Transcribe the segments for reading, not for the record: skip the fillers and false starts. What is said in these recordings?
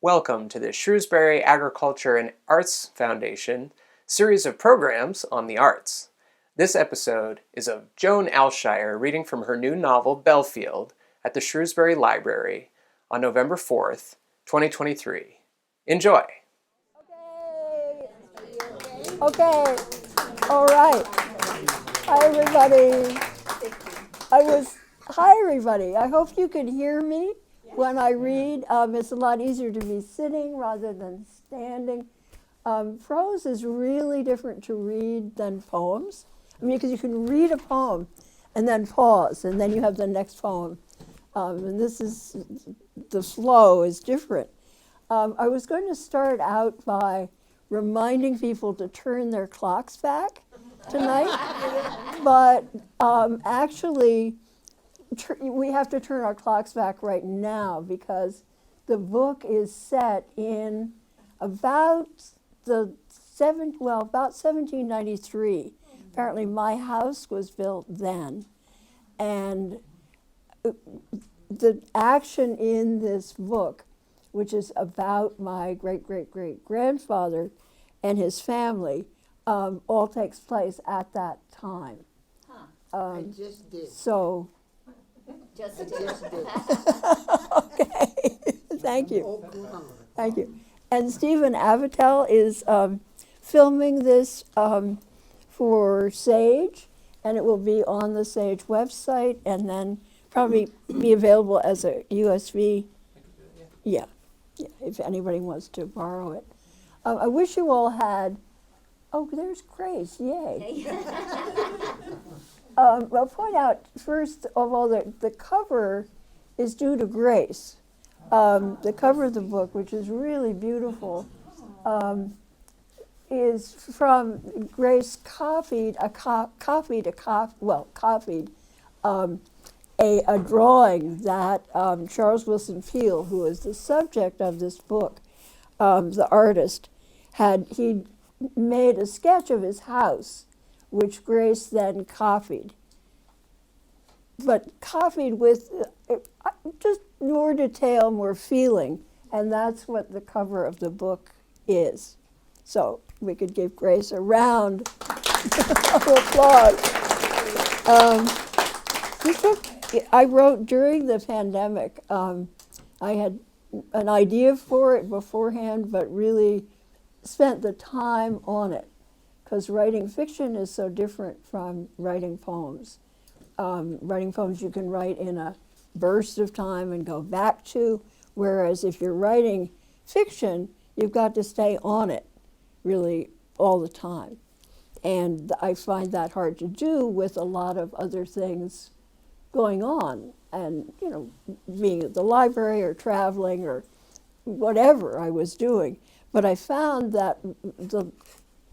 Welcome to the Shrewsbury Agriculture and Arts Foundation series of programs on the arts. This episode is of Joan Aleshire reading from her new novel Belfield at the Shrewsbury Library on November 4th, 2023. Enjoy! Okay, all right. Hi, everybody. Hi, everybody. I hope you can hear me when I read. It's a lot easier to be sitting rather than standing. Prose is really different to read than poems. I mean, because you can read a poem and then pause, and then you have the next poem. And the flow is different. I was going to start out by reminding people to turn their clocks back tonight, but actually we have to turn our clocks back right now because the book is set in about 1793. Apparently my house was built then, and the action in this book, which is about my great-great-great-grandfather and his family, all takes place at that time. I just did. So, Just did. okay, thank you. Thank you. And Stephen Avatel is filming this for Sage, and it will be on the Sage website, and then probably be available as a USB. Yeah, if anybody wants to borrow it. I wish you all had, oh, there's Grace, yay. I'll point out, first of all, that the cover is due to Grace. The cover of the book, which is really beautiful, is from Grace copied a drawing that Charles Wilson Field, who is the subject of this book, the artist, he made a sketch of his house, which Grace then copied. But copied with just more detail, more feeling, and that's what the cover of the book is. So we could give Grace a round of applause. This book I wrote during the pandemic. I had an idea for it beforehand, but really spent the time on it, because writing fiction is so different from writing poems. Writing poems you can write in a burst of time and go back to, whereas if you're writing fiction, you've got to stay on it really all the time. And I find that hard to do with a lot of other things going on, and being at the library or traveling or whatever I was doing. But I found that the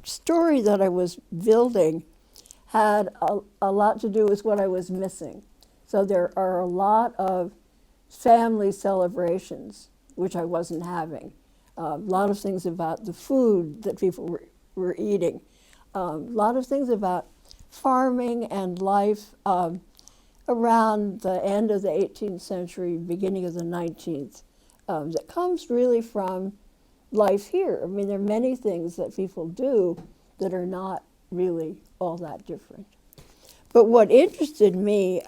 story that I was building had a lot to do with what I was missing. So there are a lot of family celebrations, which I wasn't having. A lot of things about the food that people were eating. A lot of things about farming and life around the end of the 18th century, beginning of the 19th, that comes really from life here. I mean, there are many things that people do that are not really all that different. But what interested me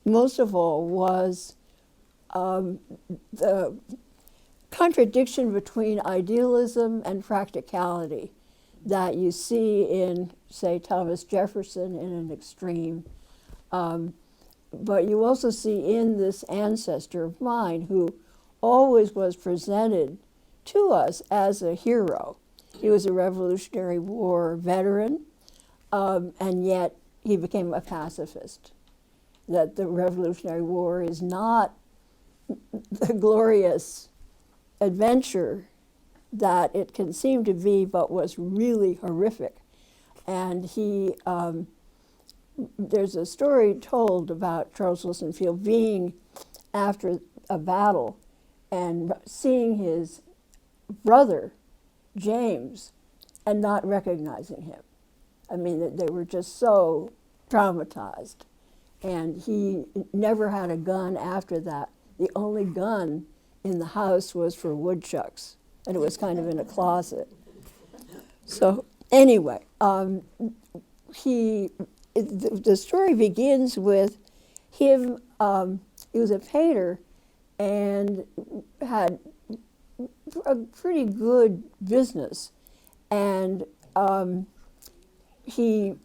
most of all was the contradiction between idealism and practicality that you see in, say, Thomas Jefferson in an extreme, but you also see in this ancestor of mine who always was presented to us as a hero. He was a Revolutionary War veteran, and yet he became a pacifist. That the Revolutionary War is not the glorious adventure that it can seem to be, but was really horrific. And there's a story told about Charles Wilson Field being after a battle and seeing his brother, James, and not recognizing him. I mean, they were just so traumatized. And he never had a gun after that. The only gun in the house was for woodchucks, and it was kind of in a closet. So anyway, the story begins with him. He was a painter and had a pretty good business, and he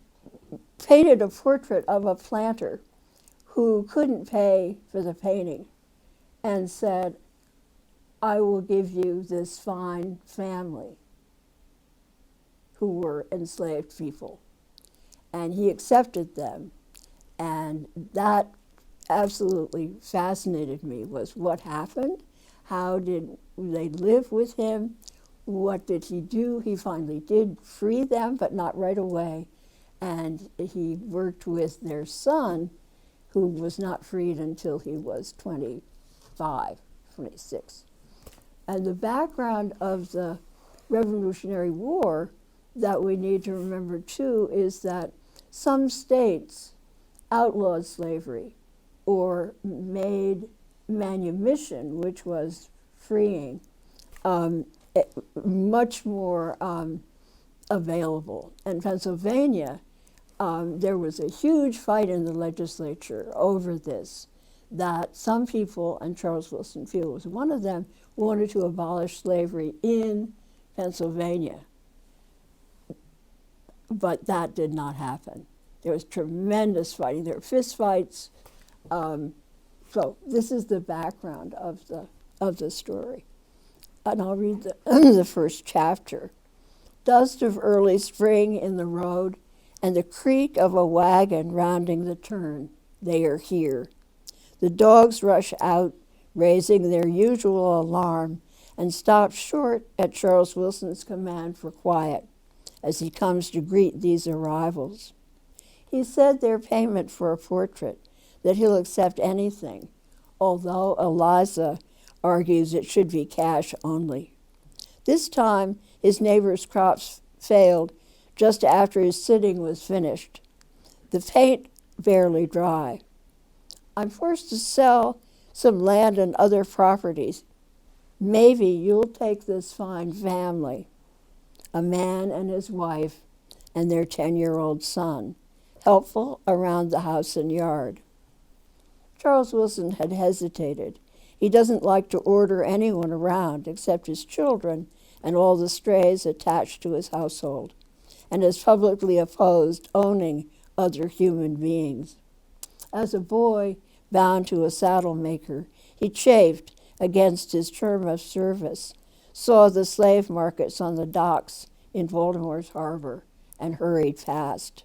painted a portrait of a planter who couldn't pay for the painting and said, "I will give you this fine family," who were enslaved people. And he accepted them. And that absolutely fascinated me, was what happened, how did they live with him, what did he do? He finally did free them, but not right away. And he worked with their son, who was not freed until he was 25, 26. And the background of the Revolutionary War that we need to remember too is that some states outlawed slavery or made manumission, which was freeing, much more available. In Pennsylvania, there was a huge fight in the legislature over this, that some people, and Charles Wilson Field was one of them, wanted to abolish slavery in Pennsylvania. But that did not happen. There was tremendous fighting. There were fist fights. So this is the background of the story. And I'll read the first chapter. Dust of early spring in the road and the creak of a wagon rounding the turn. They are here. The dogs rush out, raising their usual alarm, and stop short at Charles Wilson's command for quiet as he comes to greet these arrivals. He said their payment for a portrait, that he'll accept anything, although Eliza argues it should be cash only. This time, his neighbor's crops failed just after his sitting was finished. The paint barely dry. I'm forced to sell some land and other properties. Maybe you'll take this fine family, a man and his wife and their 10-year-old son, helpful around the house and yard. Charles Wilson had hesitated. He doesn't like to order anyone around except his children and all the strays attached to his household, and has publicly opposed owning other human beings. As a boy bound to a saddle maker, he chafed against his term of service, saw the slave markets on the docks in Baltimore's harbor, and hurried past.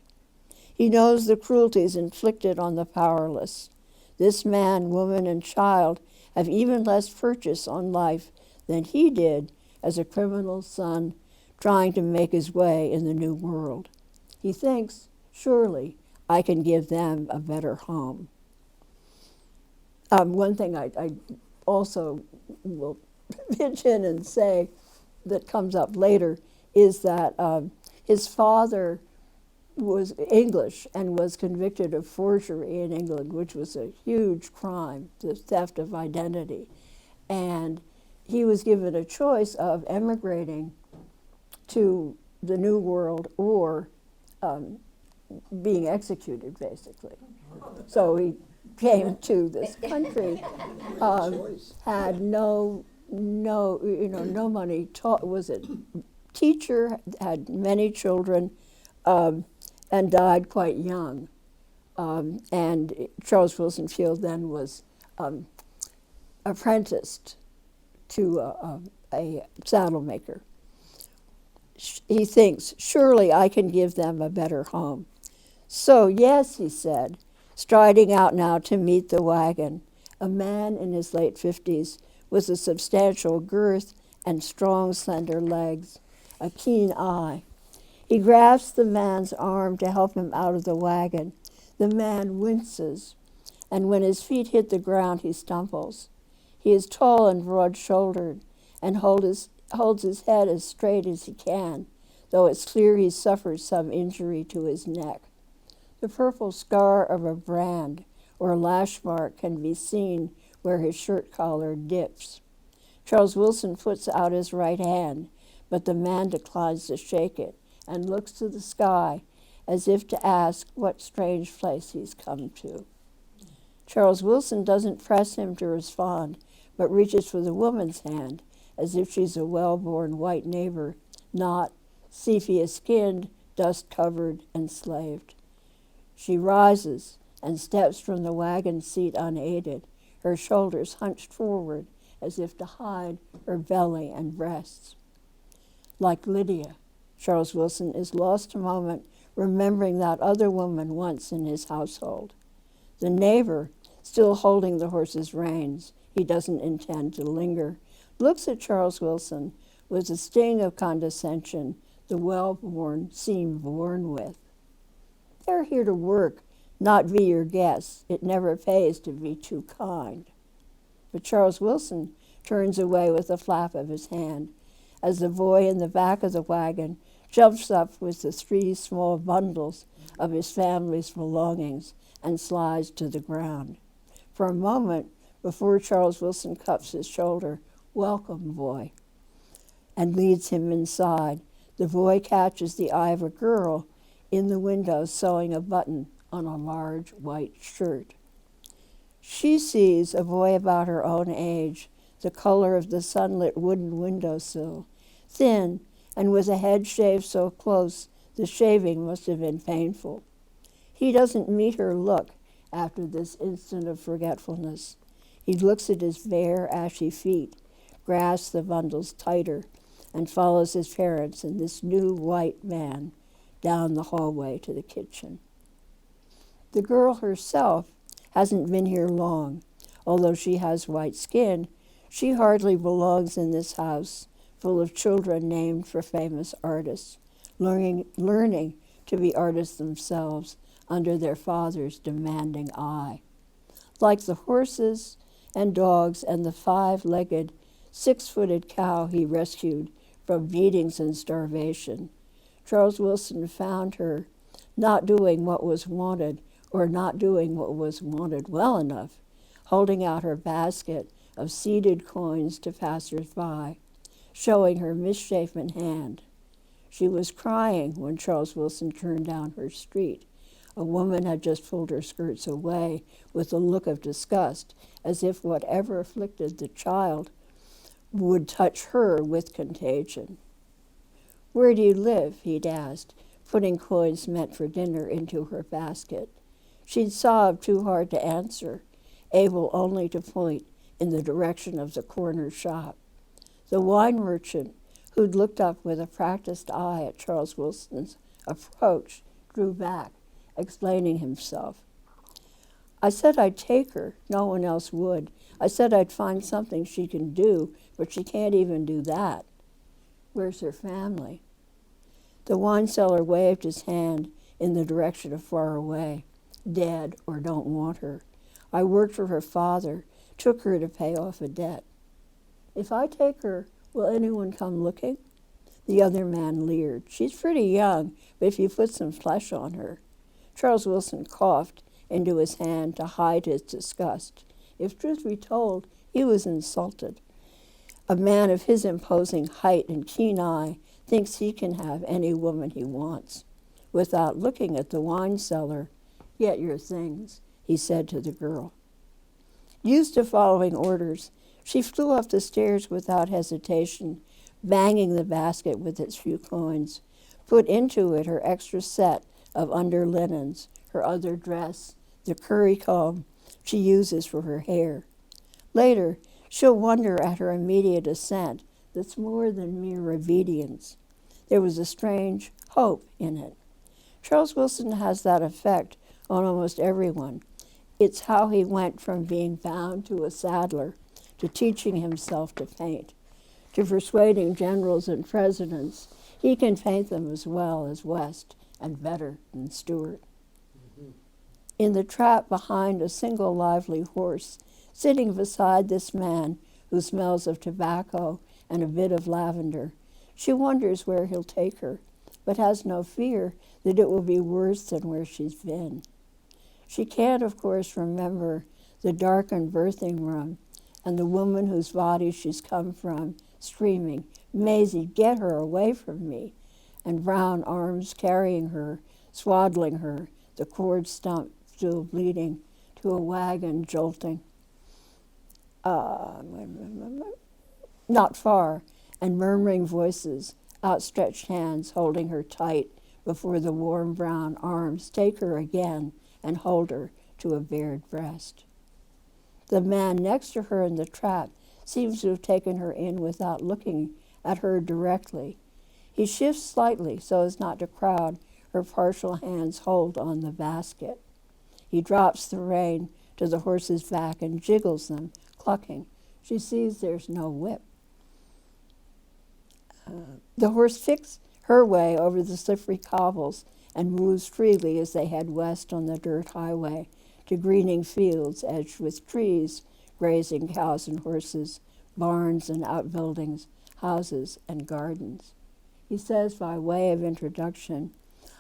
He knows the cruelties inflicted on the powerless. This man, woman, and child have even less purchase on life than he did as a criminal son trying to make his way in the new world. He thinks, surely I can give them a better home. One thing I also will pitch in and say that comes up later is that his father was English and was convicted of forgery in England, which was a huge crime, the theft of identity. And he was given a choice of emigrating to the New World or being executed, basically. So he came to this country, had no money, was a teacher, had many children, and died quite young. And Charles Wilson Field then was apprenticed to a saddle maker. He thinks, surely I can give them a better home. So yes, he said, striding out now to meet the wagon, a man in his late 50s with a substantial girth and strong, slender legs, a keen eye. He grasps the man's arm to help him out of the wagon. The man winces, and when his feet hit the ground, he stumbles. He is tall and broad-shouldered and holds his head as straight as he can, though it's clear he suffered some injury to his neck. The purple scar of a brand or lash mark can be seen where his shirt collar dips. Charles Wilson puts out his right hand, but the man declines to shake it and looks to the sky as if to ask what strange place he's come to. Charles Wilson doesn't press him to respond, but reaches for the woman's hand as if she's a well-born white neighbor, not sepia-skinned, dust-covered, enslaved. She rises and steps from the wagon seat unaided, her shoulders hunched forward as if to hide her belly and breasts. Like Lydia, Charles Wilson is lost a moment remembering that other woman once in his household. The neighbor, still holding the horse's reins, he doesn't intend to linger, looks at Charles Wilson with a sting of condescension the well-born seem born with. They're here to work, not be your guests. It never pays to be too kind. But Charles Wilson turns away with a flap of his hand as the boy in the back of the wagon jumps up with the 3 small bundles of his family's belongings and slides to the ground. For a moment, before Charles Wilson cups his shoulder, "Welcome, boy," and leads him inside, the boy catches the eye of a girl in the window sewing a button on a large white shirt. She sees a boy about her own age, the color of the sunlit wooden windowsill, thin and with a head shaved so close the shaving must have been painful. He doesn't meet her look after this instant of forgetfulness. He looks at his bare, ashy feet, grasps the bundles tighter, and follows his parents and this new white man down the hallway to the kitchen. The girl herself hasn't been here long. Although she has white skin, she hardly belongs in this house full of children named for famous artists, learning to be artists themselves under their father's demanding eye. Like the horses and dogs and the 5-legged, 6-footed cow he rescued from beatings and starvation, Charles Wilson found her not doing what was wanted or not doing what was wanted well enough, holding out her basket of seeded coins to passers-by, showing her misshapen hand. She was crying when Charles Wilson turned down her street. A woman had just pulled her skirts away with a look of disgust, as if whatever afflicted the child would touch her with contagion. "Where do you live?" he'd asked, putting coins meant for dinner into her basket. She'd sobbed too hard to answer, able only to point in the direction of the corner shop. The wine merchant, who'd looked up with a practiced eye at Charles Wilson's approach, drew back, explaining himself. "I said I'd take her. No one else would. I said I'd find something she can do, but she can't even do that." "Where's her family?" The wine seller waved his hand in the direction of far away. "Dead or don't want her. I worked for her father, took her to pay off a debt." "If I take her, will anyone come looking?" The other man leered. "She's pretty young, but if you put some flesh on her." Charles Wilson coughed into his hand to hide his disgust. If truth be told, he was insulted. A man of his imposing height and keen eye thinks he can have any woman he wants. Without looking at the wine seller, "Get your things," he said to the girl. Used to following orders, she flew up the stairs without hesitation, banging the basket with its few coins, put into it her extra set of underlinens, her other dress, the curry comb she uses for her hair. Later, she'll wonder at her immediate assent that's more than mere obedience. There was a strange hope in it. Charles Wilson has that effect on almost everyone. It's how he went from being bound to a saddler to teaching himself to paint, to persuading generals and presidents he can paint them as well as West and better than Stuart. In the trap behind a single lively horse, sitting beside this man who smells of tobacco and a bit of lavender, she wonders where he'll take her, but has no fear that it will be worse than where she's been. She can't, of course, remember the darkened birthing room and the woman whose body she's come from, screaming, "Maisie, get her away from me," and brown arms carrying her, swaddling her, the cord stump still bleeding, to a wagon jolting. Not far, and murmuring voices, outstretched hands holding her tight before the warm brown arms take her again and hold her to a bared breast. The man next to her in the trap seems to have taken her in without looking at her directly. He shifts slightly so as not to crowd her partial hands hold on the basket. He drops the rein to the horse's back and jiggles them, clucking. She sees there's no whip. The horse picks her way over the slippery cobbles and moves freely as they head west on the dirt highway to greening fields edged with trees, grazing cows and horses, barns and outbuildings, houses and gardens. He says by way of introduction,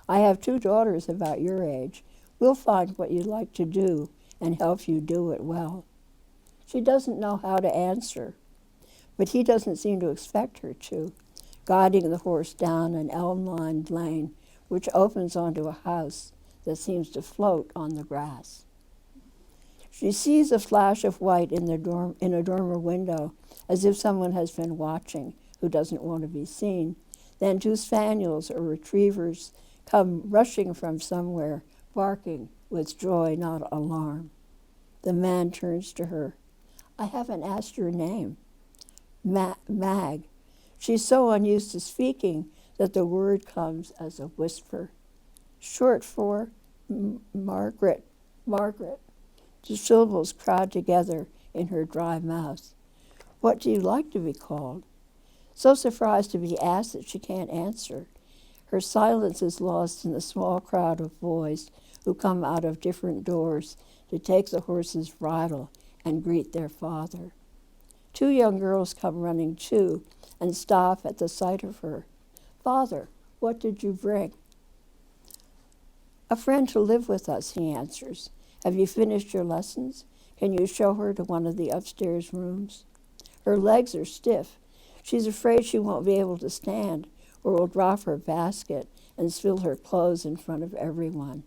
"I have 2 daughters about your age. We'll find what you like to do and help you do it well." She doesn't know how to answer, but he doesn't seem to expect her to, guiding the horse down an elm-lined lane which opens onto a house that seems to float on the grass. She sees a flash of white in a dormer window, as if someone has been watching who doesn't want to be seen. Then 2 spaniels or retrievers come rushing from somewhere, barking with joy, not alarm. The man turns to her. "I haven't asked your name." Mag. She's so unused to speaking that the word comes as a whisper. Short for Margaret. Margaret. The syllables crowd together in her dry mouth. "What do you like to be called?" So surprised to be asked that she can't answer. Her silence is lost in the small crowd of boys who come out of different doors to take the horse's bridle and greet their father. 2 young girls come running too and stop at the sight of her. "Father, what did you bring?" "A friend to live with us," he answers. "Have you finished your lessons? Can you show her to one of the upstairs rooms?" Her legs are stiff. She's afraid she won't be able to stand or will drop her basket and spill her clothes in front of everyone.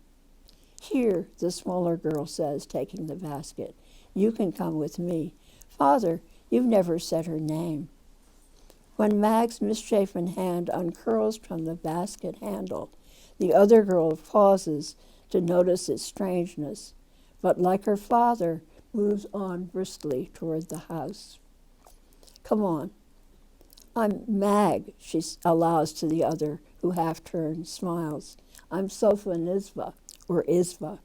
"Here," the smaller girl says, taking the basket. "You can come with me. Father, you've never said her name." When Mag's misshapen hand uncurls from the basket handle, the other girl pauses to notice its strangeness, but like her father, moves on briskly toward the house. "Come on." "I'm Mag," she allows to the other, who half-turns, smiles. "I'm Sofa Nizva, or Isva,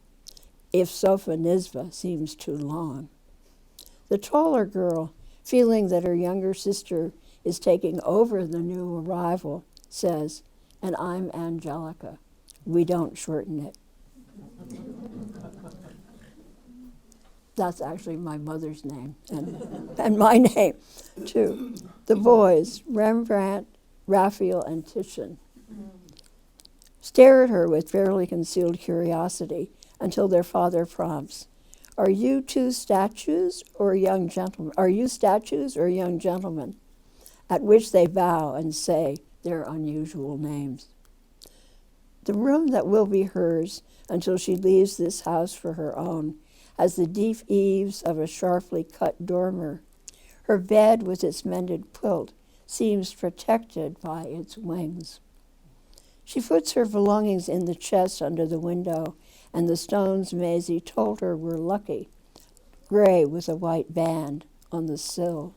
if Sofa Nizva seems too long." The taller girl, feeling that her younger sister is taking over the new arrival, says, "And I'm Angelica. We don't shorten it." That's actually my mother's name, and my name, too. The boys, Rembrandt, Raphael, and Titian, stare at her with barely concealed curiosity until their father prompts, "Are you 2 statues or young gentlemen? Are you statues or young gentlemen?" At which they bow and say their unusual names. The room that will be hers until she leaves this house for her own has the deep eaves of a sharply cut dormer. Her bed with its mended quilt seems protected by its wings. She puts her belongings in the chest under the window, and the stones Maisie told her were lucky, gray with a white band, on the sill.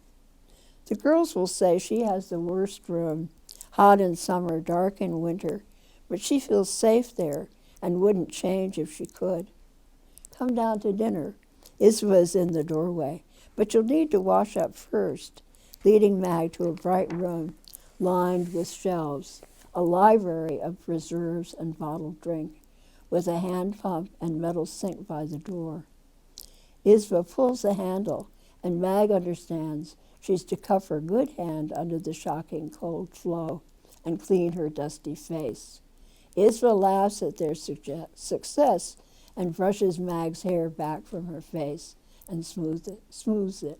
The girls will say she has the worst room, hot in summer, dark in winter, but she feels safe there and wouldn't change if she could. "Come down to dinner." Isva is in the doorway, "but you'll need to wash up first," leading Mag to a bright room lined with shelves, a library of preserves and bottled drink, with a hand pump and metal sink by the door. Isva pulls the handle, and Mag understands she's to cuff her good hand under the shocking cold flow and clean her dusty face. Isva laughs at their success and brushes Mag's hair back from her face and smooths it.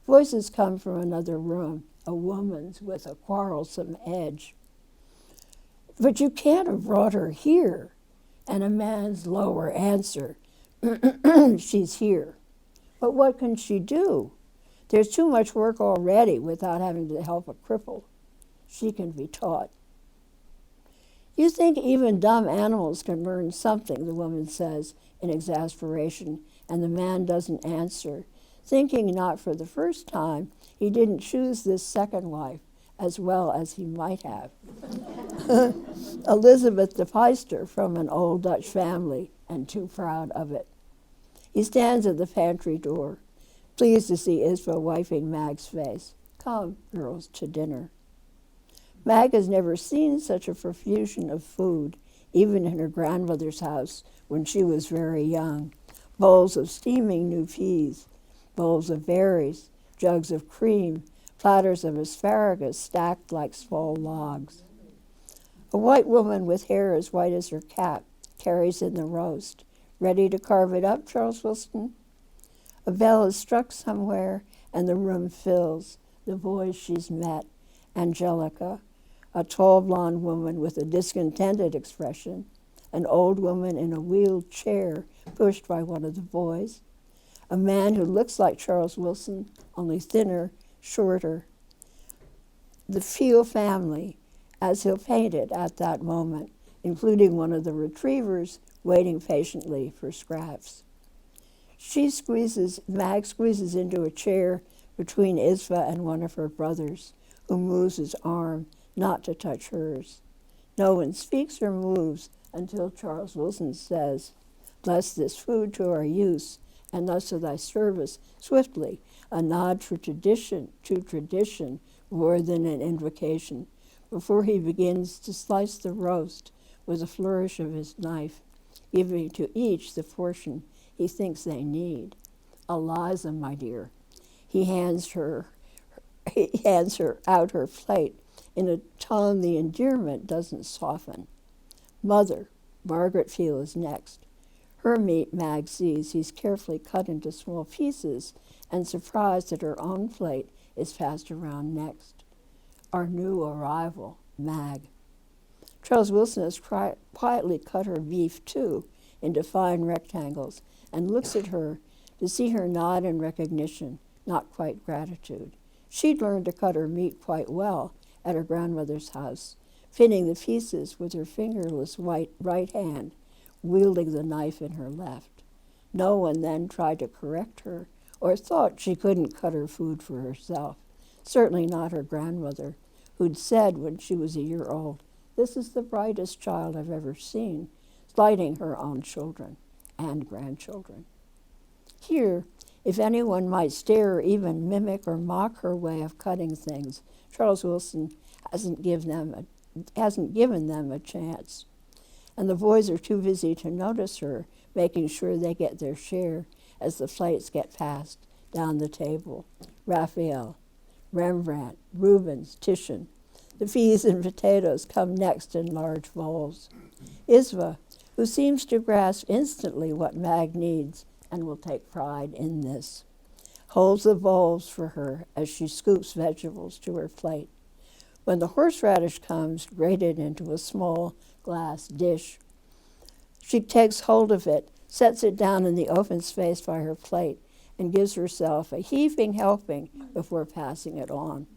Voices come from another room, a woman's with a quarrelsome edge. But you can't have brought her here. And a man's lower answer, she's here. But what can she do? There's too much work already without having to help a cripple. She can be taught. You think even dumb animals can learn something, the woman says in exasperation, and the man doesn't answer, thinking not for the first time he didn't choose this second wife as well as he might have. Elizabeth de Peister from an old Dutch family, and too proud of it. He stands at the pantry door, pleased to see Isva wiping Mag's face. Come, girls, to dinner. Mag has never seen such a profusion of food, even in her grandmother's house when she was very young. Bowls of steaming new peas, bowls of berries, jugs of cream, platters of asparagus stacked like small logs. A white woman with hair as white as her cap carries in the roast. Ready to carve it up, Charles Wilson? A bell is struck somewhere, and the room fills. The boys she's met, Angelica, a tall blonde woman with a discontented expression, an old woman in a wheeled chair pushed by one of the boys, a man who looks like Charles Wilson, only thinner, shorter. The Field family, as he'll paint it at that moment, including one of the retrievers waiting patiently for scraps. Mag squeezes into a chair between Isva and one of her brothers, who moves his arm not to touch hers. No one speaks or moves until Charles Wilson says, "Bless this food to our use, and thus to thy service swiftly," a nod to tradition more than an invocation, before he begins to slice the roast with a flourish of his knife, giving to each the portion he thinks they need. Eliza, my dear. He hands her out her plate in a tone the endearment doesn't soften. Mother, Margaret Field is next. Her meat Mag sees he's carefully cut into small pieces, and surprised that her own plate is passed around next. Our new arrival, Mag. Charles Wilson has quietly cut her beef, too, into fine rectangles, and looks at her to see her nod in recognition, not quite gratitude. She'd learned to cut her meat quite well at her grandmother's house, fitting the pieces with her fingerless right hand, wielding the knife in her left. No one then tried to correct her or thought she couldn't cut her food for herself, certainly not her grandmother, who'd said when she was a year old, "This is the brightest child I've ever seen," slighting her own children and grandchildren. Here, if anyone might stare or even mimic or mock her way of cutting things, Charles Wilson hasn't given them a chance. And the boys are too busy to notice her, making sure they get their share as the plates get passed down the table. Raphael, Rembrandt, Rubens, Titian. The peas and potatoes come next in large bowls. Isva, who seems to grasp instantly what Mag needs and will take pride in this, holds the bowls for her as she scoops vegetables to her plate. When the horseradish comes grated into a small glass dish, she takes hold of it, sets it down in the open space by her plate, and gives herself a heaping helping before passing it on.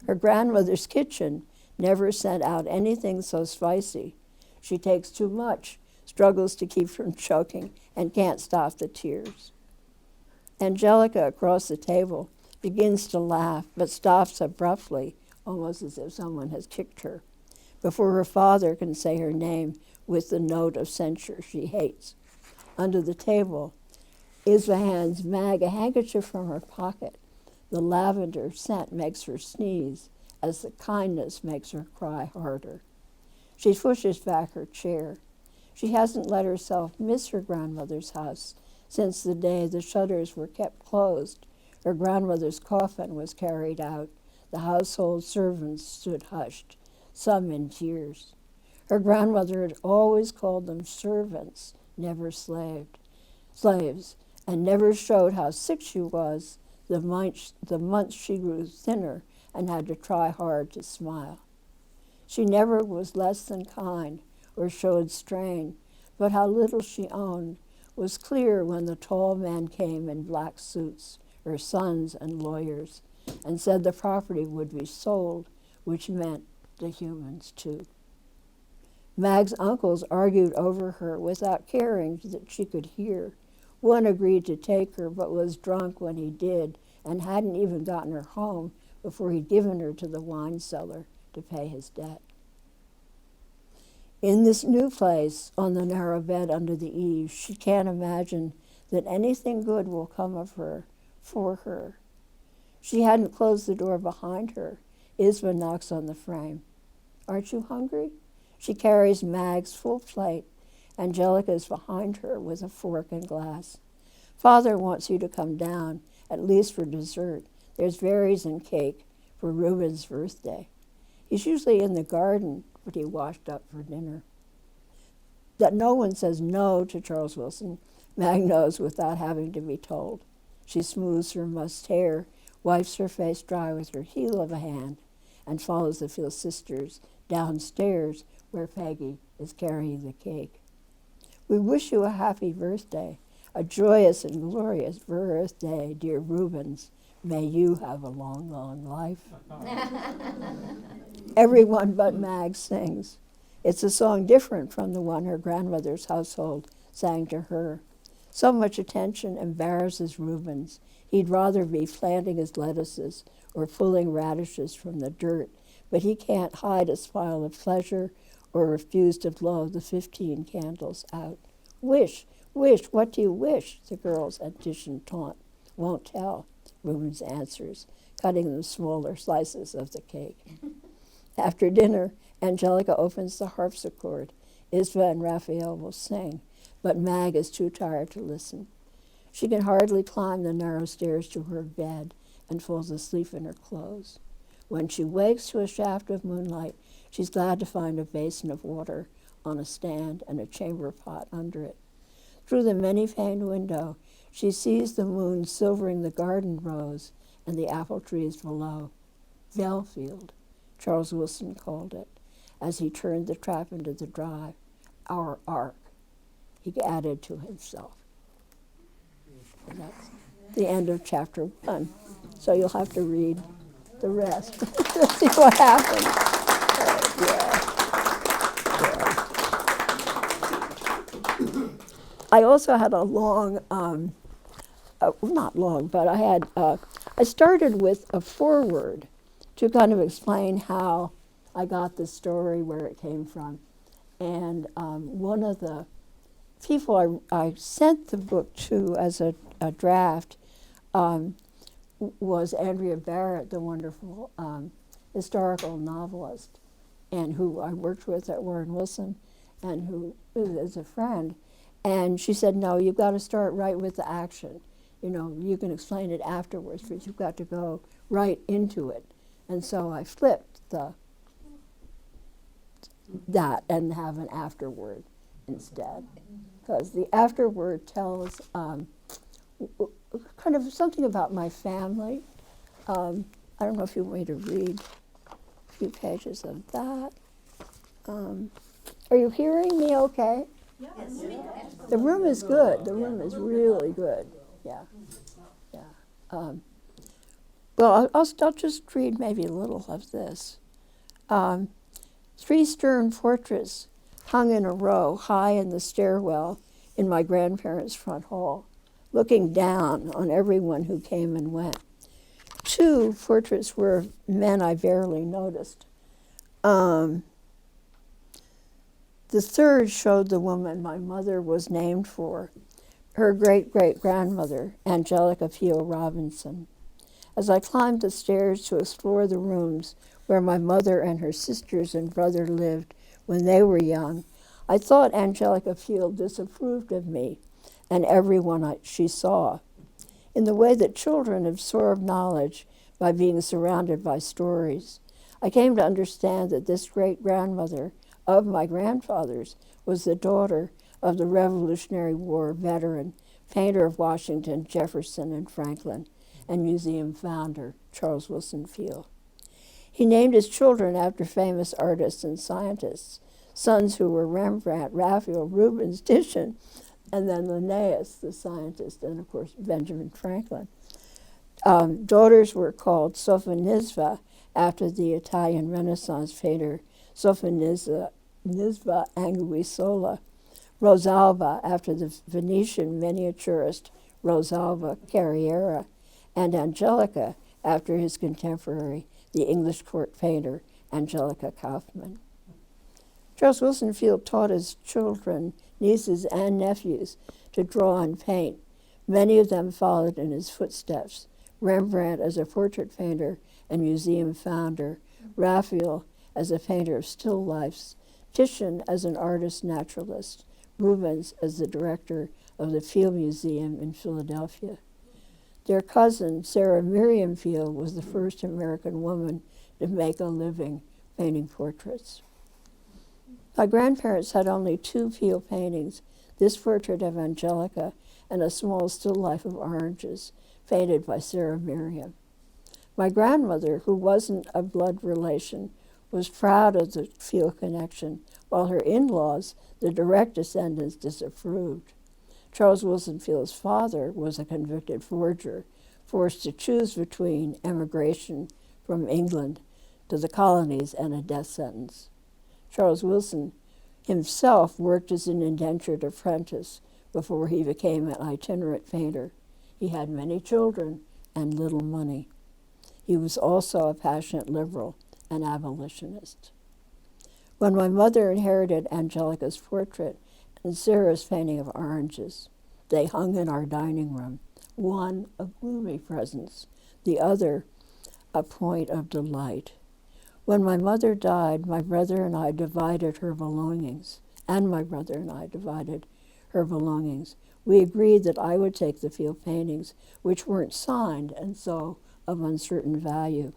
Her grandmother's kitchen never sent out anything so spicy. She takes too much, struggles to keep from choking, and can't stop the tears. Angelica across the table begins to laugh, but stops abruptly, almost as if someone has kicked her, before her father can say her name with the note of censure she hates. Under the table, Isva hands Mag a handkerchief from her pocket. The lavender scent makes her sneeze, as the kindness makes her cry harder. She pushes back her chair. She hasn't let herself miss her grandmother's house since the day the shutters were kept closed. Her grandmother's coffin was carried out. The household servants stood hushed, some in tears. Her grandmother had always called them servants, never slaves, and never showed how sick she was, the months she grew thinner and had to try hard to smile. She never was less than kind or showed strain, but how little she owned was clear when the tall men came in black suits, her sons and lawyers, and said the property would be sold, which meant the humans too. Mag's uncles argued over her without caring that she could hear. One agreed to take her, but was drunk when he did, and hadn't even gotten her home before he'd given her to the wine cellar to pay his debt. In this new place, on the narrow bed under the eaves, she can't imagine that anything good will come of her, for her. She hadn't closed the door behind her. Isma knocks on the frame. "Aren't you hungry?" She carries Mag's full plate. Angelica's behind her with a fork and glass. "Father wants you to come down, at least for dessert. There's berries and cake for Reuben's birthday. He's usually in the garden, but he washed up for dinner." That no one says no to Charles Wilson, Mag knows without having to be told. She smooths her mussed hair, wipes her face dry with her heel of a hand, and follows the Field sisters downstairs where Peggy is carrying the cake. "We wish you a happy birthday, a joyous and glorious birthday, dear Rubens. May you have a long, long life." Everyone but Mag sings. It's a song different from the one her grandmother's household sang to her. So much attention embarrasses Rubens. He'd rather be planting his lettuces or pulling radishes from the dirt, but he can't hide a smile of pleasure or refuse to blow the 15 candles out. "Wish, wish, what do you wish?" the girls at Titian taunt. "Won't tell," Rubens answers, cutting them smaller slices of the cake. After dinner, Angelica opens the harpsichord. Isma and Raphael will sing, but Mag is too tired to listen. She can hardly climb the narrow stairs to her bed and falls asleep in her clothes. When she wakes to a shaft of moonlight, she's glad to find a basin of water on a stand and a chamber pot under it. Through the many-paned window, she sees the moon silvering the garden rows and the apple trees below. Belfield, Charles Wilson called it, as he turned the trap into the drive. Our ark, he added to himself. And that's the end of chapter 1. So you'll have to read the rest to see what happens. Yeah. I also had a long, not long, but I started with a foreword to kind of explain how I got the story, where it came from. And one of the people I sent the book to as a draft was Andrea Barrett, the wonderful historical novelist, and who I worked with at Warren Wilson, and who is a friend. And she said, "No, you've got to start right with the action. You know, you can explain it afterwards, but you've got to go right into it." And so I flipped that and have an afterword instead, because the afterword tells kind of something about my family. I don't know if you want me to read a few pages of that. Are you hearing me okay? Yes. The room is good. The room is really good. Yeah. Yeah. Well, I'll just read maybe a little of this. 3 stern portraits hung in a row high in the stairwell in my grandparents' front hall, looking down on everyone who came and went. 2 portraits were of men I barely noticed. The 3rd showed the woman my mother was named for, her great-great-grandmother, Angelica Pio Robinson. As I climbed the stairs to explore the rooms where my mother and her sisters and brother lived when they were young, I thought Angelica Pio disapproved of me and everyone she saw. In the way that children absorb knowledge by being surrounded by stories, I came to understand that this great-grandmother of my grandfather's was the daughter of the Revolutionary War veteran, painter of Washington, Jefferson, and Franklin, and museum founder, Charles Wilson Field. He named his children after famous artists and scientists, sons who were Rembrandt, Raphael, Rubens, Titian, and then Linnaeus, the scientist, and of course Benjamin Franklin. Daughters were called Sofonisba after the Italian Renaissance painter Sofonisba Anguissola, Rosalba after the Venetian miniaturist Rosalba Carriera, and Angelica after his contemporary, the English court painter Angelica Kauffman. Charles Wilson Field taught his children, nieces, and nephews to draw and paint. Many of them followed in his footsteps. Rembrandt as a portrait painter and museum founder, Raphael as a painter of still lifes, Titian as an artist naturalist, Rubens as the director of the Field Museum in Philadelphia. Their cousin, Sarah Miriam Field, was the first American woman to make a living painting portraits. My grandparents had only 2 Field paintings, this portrait of Angelica and a small still life of oranges, painted by Sarah Miriam. My grandmother, who wasn't a blood relation, was proud of the Field connection, while her in-laws, the direct descendants, disapproved. Charles Wilson Field's father was a convicted forger, forced to choose between emigration from England to the colonies and a death sentence. Charles Wilson himself worked as an indentured apprentice before he became an itinerant painter. He had many children and little money. He was also a passionate liberal and abolitionist. When my mother inherited Angelica's portrait and Sarah's painting of oranges, they hung in our dining room, one a gloomy presence, the other a point of delight. When my mother died, my brother and I divided her belongings, We agreed that I would take the Field paintings, which weren't signed and so of uncertain value.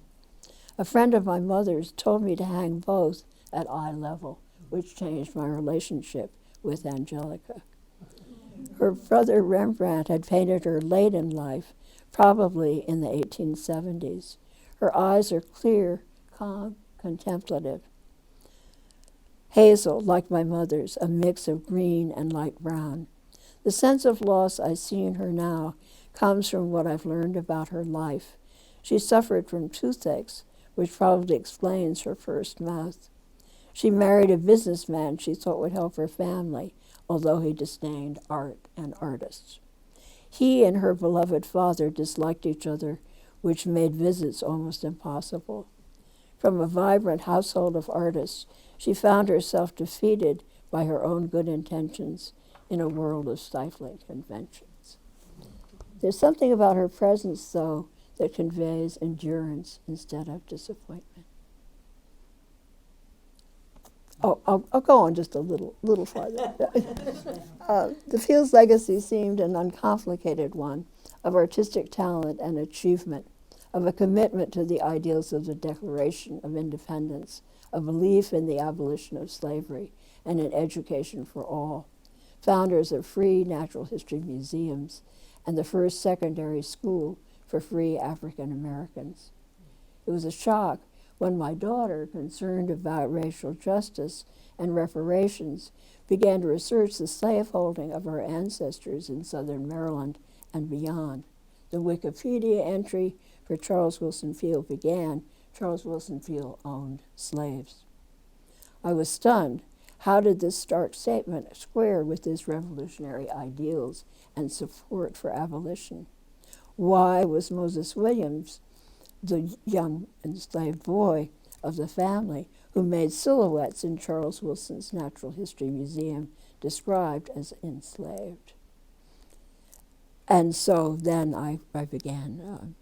A friend of my mother's told me to hang both at eye level, which changed my relationship with Angelica. Her brother Rembrandt had painted her late in life, probably in the 1870s. Her eyes are clear, calm, contemplative. Hazel, like my mother's, a mix of green and light brown. The sense of loss I see in her now comes from what I've learned about her life. She suffered from toothaches, which probably explains her first mouth. She married a businessman she thought would help her family, although he disdained art and artists. He and her beloved father disliked each other, which made visits almost impossible. From a vibrant household of artists, she found herself defeated by her own good intentions in a world of stifling conventions. There's something about her presence, though, that conveys endurance instead of disappointment. Oh, I'll go on just a little farther. The Field's legacy seemed an uncomplicated one of artistic talent and achievement, of a commitment to the ideals of the Declaration of Independence, a belief in the abolition of slavery, and in education for all, founders of free natural history museums, and the first secondary school for free African Americans. It was a shock when my daughter, concerned about racial justice and reparations, began to research the slaveholding of our ancestors in southern Maryland and beyond. The Wikipedia entry for Charles Wilson Field began, Charles Wilson Field owned slaves. I was stunned. How did this stark statement square with his revolutionary ideals and support for abolition? Why was Moses Williams, the young enslaved boy of the family who made silhouettes in Charles Wilson's Natural History Museum, described as enslaved? And so then I began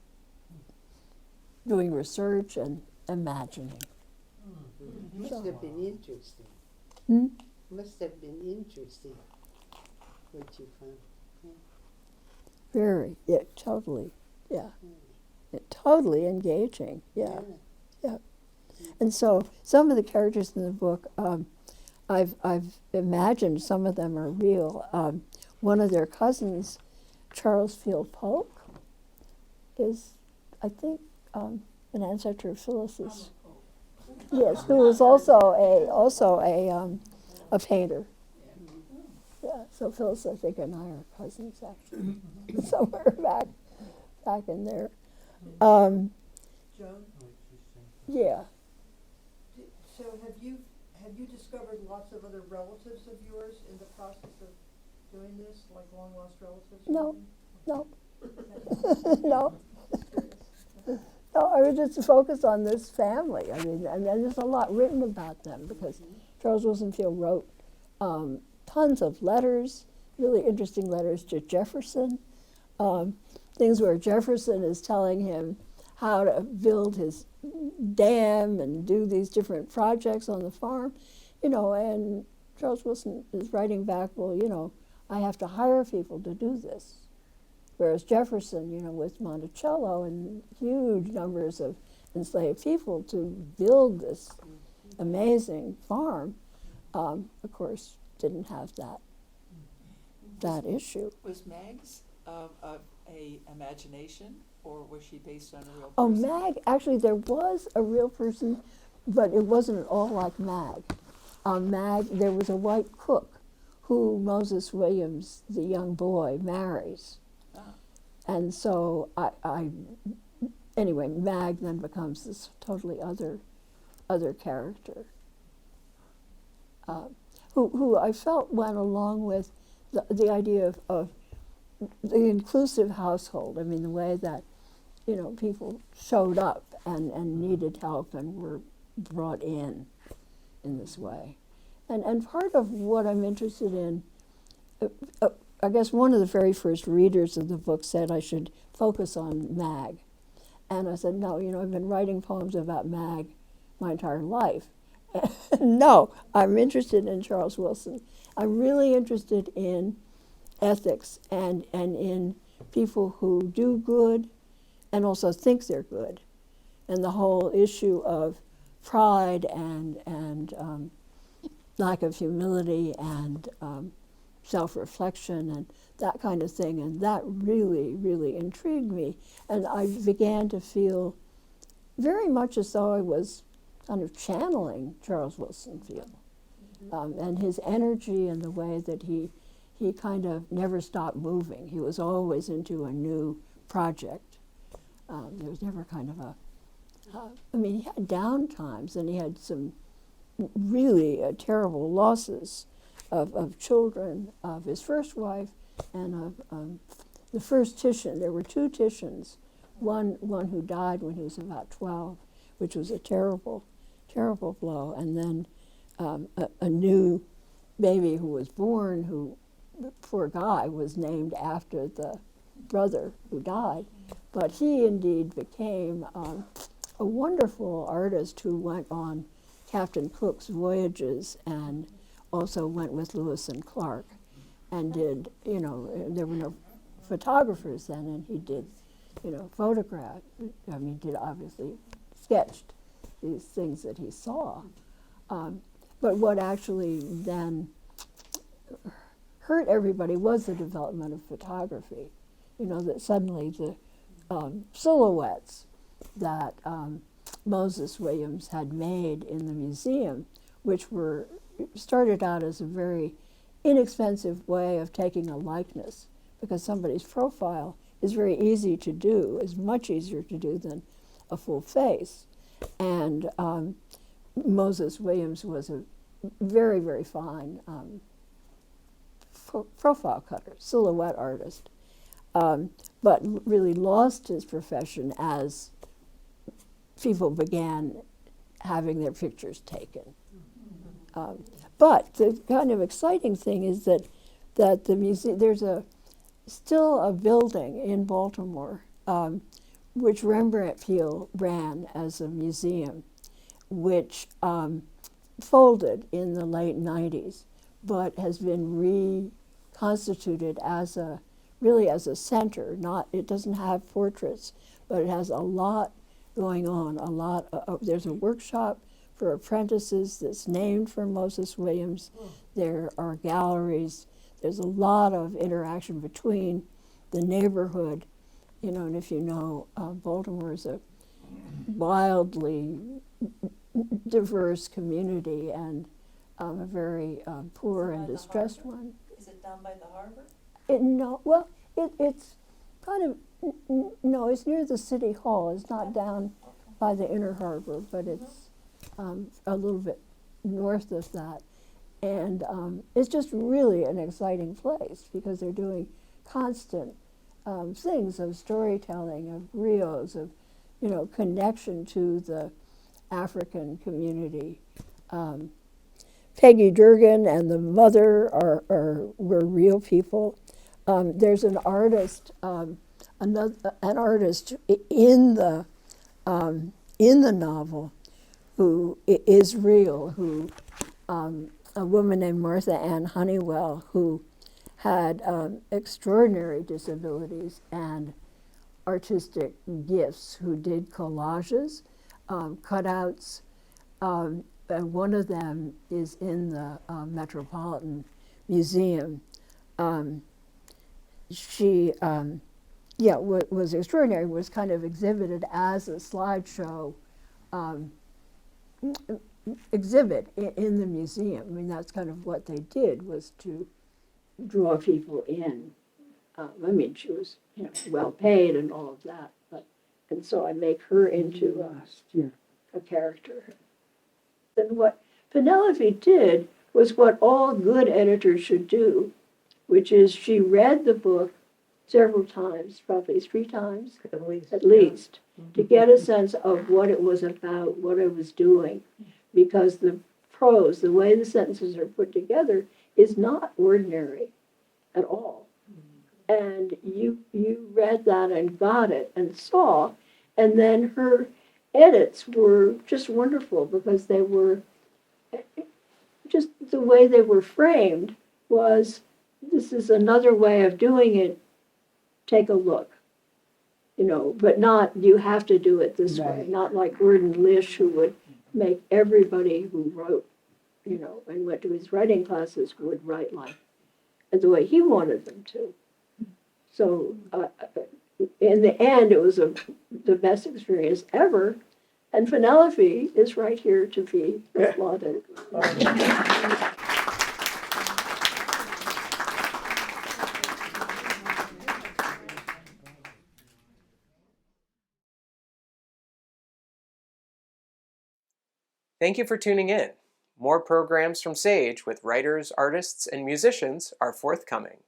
doing research and imagining. Must have been interesting. Must have been interesting what you found. Very, totally, totally engaging, yeah. And so some of the characters in the book, I've imagined some of them are real. One of their cousins, Charles Field Polk, is, I think, an ancestor of Phyllis's. Yes, who was also a painter. Yeah, so Phyllis, I think, and I are cousins actually, somewhere back in there. Joan, Yeah. so have you discovered lots of other relatives of yours in the process of doing this, like long lost relatives? or No, anything? no, no. No, I was just focused on this family. I mean, and there's a lot written about them because Charles Wilson Field wrote tons of letters, really interesting letters to Jefferson, things where Jefferson is telling him how to build his dam and do these different projects on the farm, and Charles Wilson is writing back, well, I have to hire people to do this. Whereas Jefferson, with Monticello and huge numbers of enslaved people to build this amazing farm, of course, didn't have that issue. Was Mag's a imagination, or was she based on a real person? Oh, Mag, actually there was a real person, but it wasn't at all like Mag. Mag, there was a white cook who Moses Williams, the young boy, marries. And so anyway, Mag then becomes this totally other character, who I felt went along with the idea of the inclusive household. I mean, the way that, people showed up and needed help and were brought in this way. And part of what I'm interested in, I guess one of the very first readers of the book said I should focus on Mag. And I said, no, I've been writing poems about Mag my entire life. No, I'm interested in Charles Wilson. I'm really interested in ethics and in people who do good and also think they're good. And the whole issue of pride and lack of humility and self-reflection and that kind of thing, and that really, really intrigued me. And I began to feel very much as though I was kind of channeling Charles Wilson Field, and his energy and the way that he kind of never stopped moving. He was always into a new project. There was never kind of he had down times, and he had some really terrible losses of children, of his first wife, and of the first Titian. There were two Titians, one who died when he was about 12, which was a terrible, terrible blow, and then a new baby who was born, who, poor guy, was named after the brother who died. But he indeed became a wonderful artist who went on Captain Cook's voyages and also went with Lewis and Clark and did, there were no photographers then, and he did, photograph. Did obviously sketched these things that he saw. But what actually then hurt everybody was the development of photography. That suddenly the silhouettes that Moses Williams had made in the museum, which started out as a very inexpensive way of taking a likeness, because somebody's profile is very easy to do, is much easier to do than a full face. And Moses Williams was a very, very fine profile cutter, silhouette artist, but really lost his profession as people began having their pictures taken. But the kind of exciting thing is that the museum, there's still a building in Baltimore which Rembrandt Peale ran as a museum, which folded in the late 90s, but has been reconstituted as a center. It doesn't have portraits, but it has a lot going on. There's a workshop for apprentices that's named for Moses Williams. There are galleries. There's a lot of interaction between the neighborhood and if you know, Baltimore is a wildly diverse community and a very poor and distressed one. Is it down by the harbor? It's kind of, no, it's near the city hall. It's not down by the inner harbor, but it's a little bit north of that. And it's just really an exciting place because they're doing constant things of storytelling, of griots, of, connection to the African community. Peggy Durgan and the mother were real people. There's an artist, an artist in the novel who is real, who a woman named Martha Ann Honeywell, who had extraordinary disabilities and artistic gifts, who did collages, cutouts, and one of them is in the Metropolitan Museum. She was extraordinary, was kind of exhibited as a slideshow exhibit in the museum. I mean, that's kind of what they did, was to draw people in. She was well paid and all of that, and so I make her into a character. And what Penelope did was what all good editors should do, which is she read the book several times, probably 3 times at least, to get a sense of what it was about, what it was doing, because the prose, the way the sentences are put together, is not ordinary at all. And you read that and got it and saw, and then her edits were just wonderful because they were just the way they were framed was, this is another way of doing it, take a look, but not, you have to do it this way, not like Gordon Lish, who would make everybody who wrote, and went to his writing classes would write like the way he wanted them to. So in the end, it was the best experience ever, and Penelope is right here to be applauded. Thank you for tuning in. More programs from Sage with writers, artists, and musicians are forthcoming.